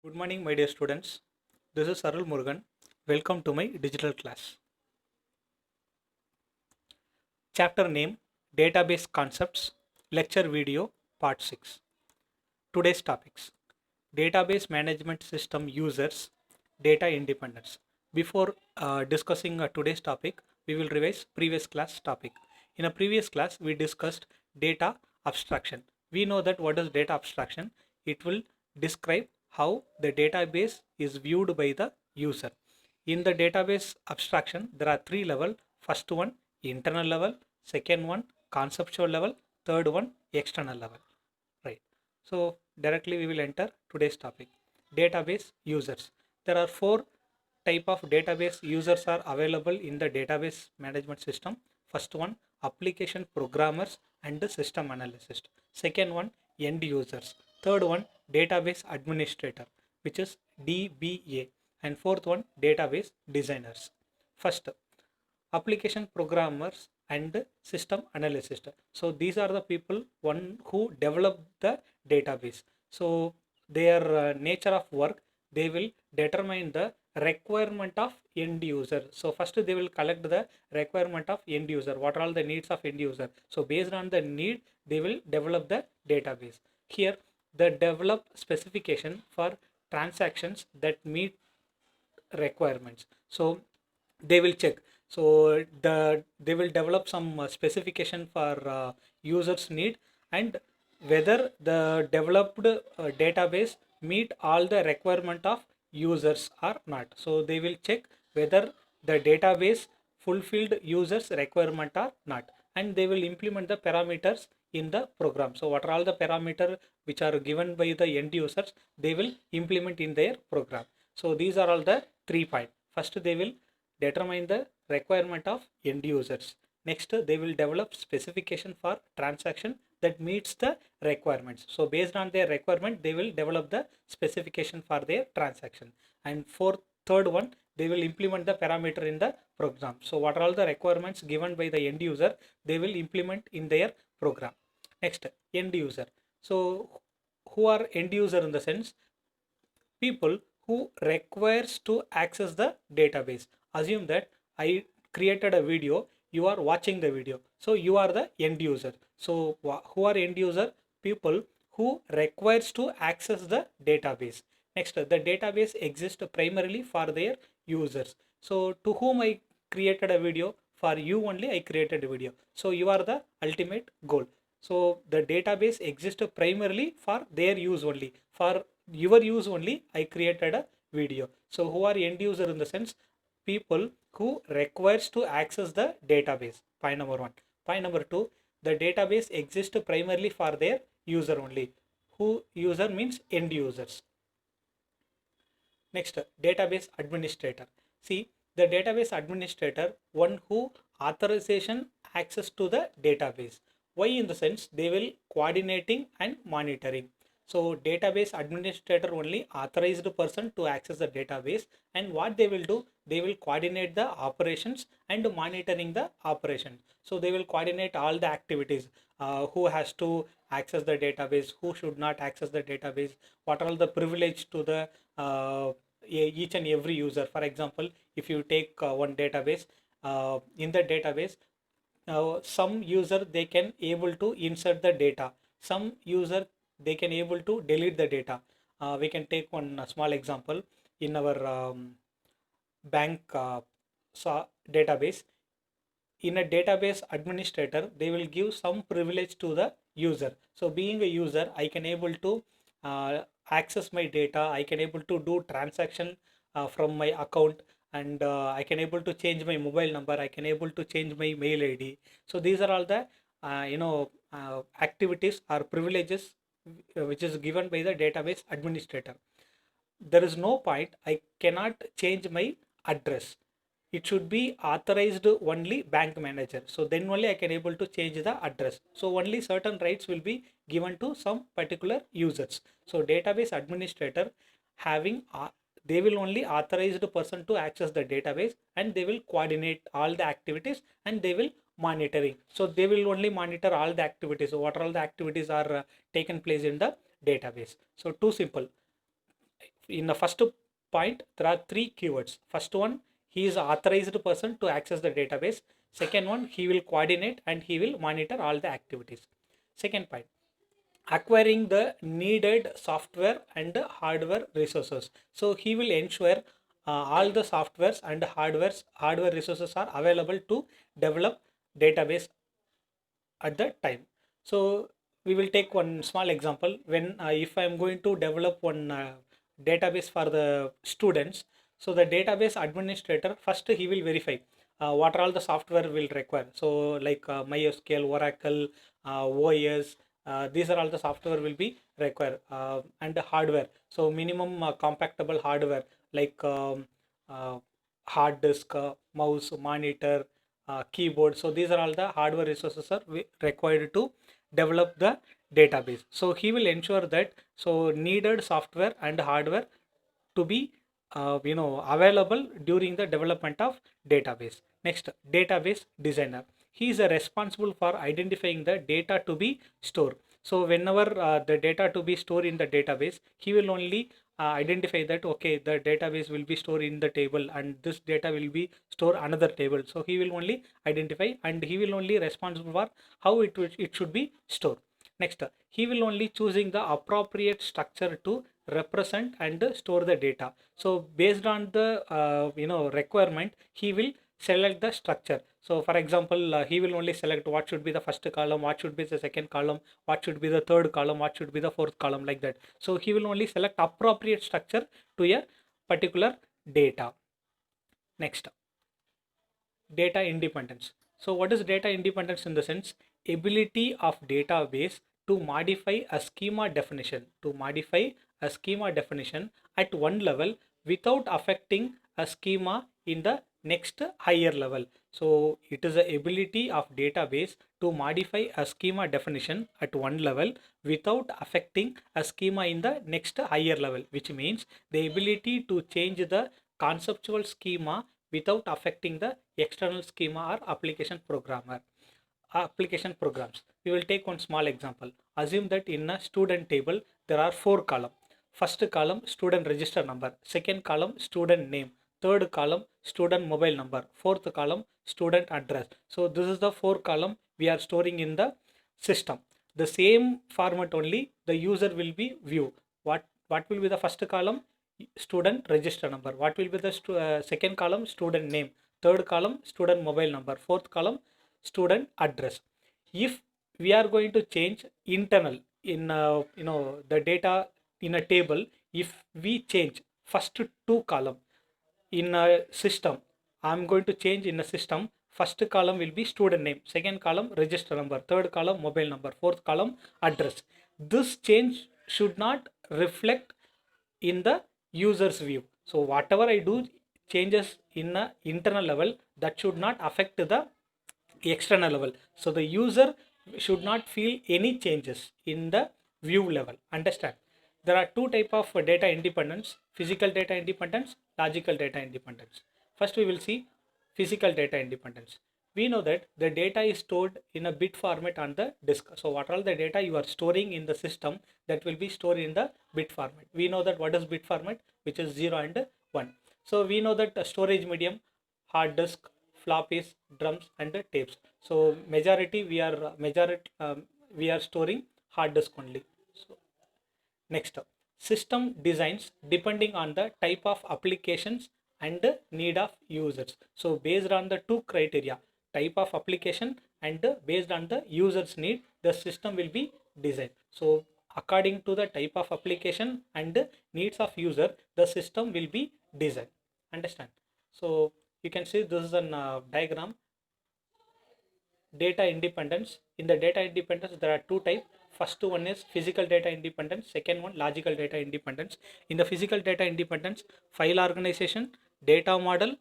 Good morning, my dear students. This is Sarul Murugan. Welcome to my digital class. Chapter name Database Concepts, Lecture Video, Part 6. Today's topics Database Management System Users, Data Independence. Before discussing today's topic, we will revise previous class topic. In a previous class, we discussed data abstraction. We know that what is data abstraction? It will describe how the database is viewed by the user. In the database abstraction, there are three levels. First one, internal level. Second one, conceptual level. Third one, external level. Right. So directly we will enter today's topic. Database users. There are four type of database users are available in the database management system. First one, application programmers and the system analyst. Second one, end users. Third one, database administrator, which is DBA. And fourth one, database designers. First, application programmers and system analyst. So these are the people one who develop the database. So their nature of work, they will determine the requirement of end user. So first they will collect the requirement of end user, what are all the needs of end user. So based on the need, they will develop the database. Here the develop specification for transactions that meet requirements. So they will check. So they will develop some specification for users need, and whether the developed database meet all the requirement of users or not. So they will check whether the database fulfilled users requirement or not, and they will implement the parameters in the program. So what are all the parameter which are given by the end users, they will implement in their program. So these are all the 3 points. First they will determine the requirement of end users. Next they will develop specification for transaction that meets the requirements. So based on their requirement, they will develop the specification for their transaction. And for third one, they will implement the parameter in the program. So what are all the requirements given by the end user, they will implement in their program. Next, end user. So who are end user in the sense? People who requires to access the database. Assume that I created a video, you are watching the video, so you are the end user. So who are end user? People who requires to access the database. Next, the database exists primarily for their users. So to whom I created a video? For you only I created a video, so you are the ultimate goal. So the database exists primarily for their use only. For your use only I created a video. So who are end user in the sense? People who requires to access the database. Point number one. Point number two, the database exists primarily for their user only. Who user means end users. Next, database administrator. See, the database administrator, one who authorization access to the database. Why? In the sense they will coordinating and monitoring. So database administrator only authorized person to access the database, and what they will do, they will coordinate the operations and monitoring the operation. So they will coordinate all the activities, who has to access the database, who should not access the database, what are all the privilege to the each and every user. For example, if you take one database, in the database, some user they can able to insert the data, some user they can able to delete the data. We can take one small example. In our bank database, in a database administrator, they will give some privilege to the user. So being a user, I can able to access my data, I can able to do transaction from my account, and I can able to change my mobile number, I can able to change my mail id. So these are all the activities or privileges which is given by the database administrator. There is no point I cannot change my address. It should be authorized only bank manager, so then only I can able to change the address. So only certain rights will be given to some particular users. So database administrator having they will only authorize the person to access the database, and they will coordinate all the activities, and they will monitoring. So they will only monitor all the activities. So what are all the activities are taken place in the database. So too simple. in the first point, there are three keywords. First one, he is authorized person to access the database. Second one, he will coordinate and he will monitor all the activities. Second point, acquiring the needed software and hardware resources. So he will ensure all the softwares and hardware resources are available to develop database at that time. So we will take one small example. When if I am going to develop one database for the students, so the database administrator first he will verify what are all the software will require. So like MySQL, Oracle, OS, these are all the software will be required, and the hardware. So minimum compatible hardware like hard disk, mouse, monitor, keyboard. So these are all the hardware resources are required to develop the database. So he will ensure that so needed software and hardware to be available during the development of database. Next, database designer. He is responsible for identifying the data to be stored. So whenever the data to be stored in the database, he will only identify that okay, the database will be stored in the table and this data will be stored another table. So he will only identify and he will only responsible for how it should be stored. Next, he will only choosing the appropriate structure to represent and store the data. So based on the requirement, he will select the structure. So for example, he will only select what should be the first column, what should be the second column, what should be the third column, what should be the fourth column, like that. So he will only select appropriate structure to a particular data. Next, data independence. So what is data independence? In the sense, ability of database to modify a schema definition at one level without affecting a schema in the next higher level. So it is the ability of database to modify a schema definition at one level without affecting a schema in the next higher level, which means the ability to change the conceptual schema without affecting the external schema or application programs. We will take one small example. Assume that in a student table there are 4 columns. First column, student register number. Second column, student name. Third column, student mobile number. Fourth column, student address. So this is the 4 column we are storing in the system. The same format only the user will be view. What will be the first column? Student register number. What will be the second column? Student name. Third column, student mobile number. Fourth column, student address. If we are going to change internal in the data in a table, if we change first 2 column in a system, I'm going to change in a system. First column will be student name, second column register number, third column mobile number, fourth column address. This change should not reflect in the user's view. So whatever I do changes in a internal level, that should not affect the external level. So the user should not feel any changes in the view level. Understand? There are 2 type of data independence: physical data independence, logical data independence. First we will see physical data independence. We know that the data is stored in a bit format on the disk. So what all the data you are storing in the system, that will be stored in the bit format. We know that what is bit format, which is 0 and 1. So we know that storage medium, hard disk, floppies, drums and tapes. So majority we are storing hard disk only. So next, system designs depending on the type of applications and the need of users. So based on the 2 criteria, type of application and based on the user's need, the system will be designed. So according to the type of application and needs of user, the system will be designed. Understand? So you can see this is a diagram. Data independence. In the data independence there are 2 types. First one is physical data independence, second one logical data independence. In the physical data independence, file organization, data model,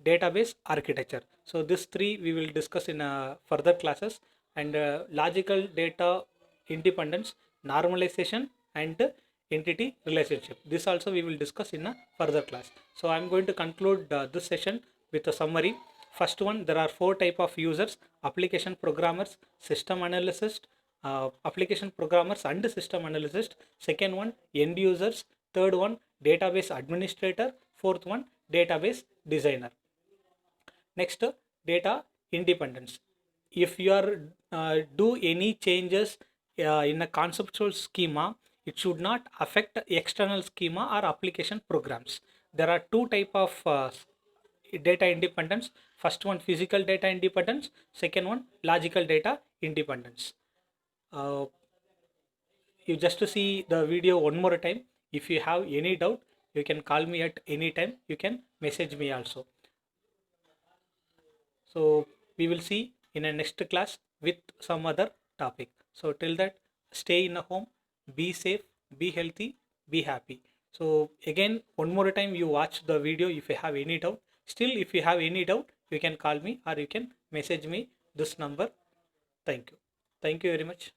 database architecture. So this 3 we will discuss in further classes. And logical data independence, normalization and entity relationship. This also we will discuss in a further class. So I am going to conclude this session with a summary. First one, there are 4 type of users: application programmers, system analysts, application programmers and system analysts. Second one, end users. Third one, database administrator, fourth one database designer. Next, data independence. If you are do any changes in a conceptual schema, it should not affect external schema or application programs. There are two type of data independence. First one, physical data independence. Second one, logical data independence. You just to see the video one more time. If you have any doubt, you can call me at any time. You can message me also. So we will see in a next class with some other topic. So till that, stay in a home, be safe, be healthy, be happy. So again, one more time, you watch the video if you have any doubt. Still, if you have any doubt, you can call me or you can message me this number. Thank you. Thank you very much.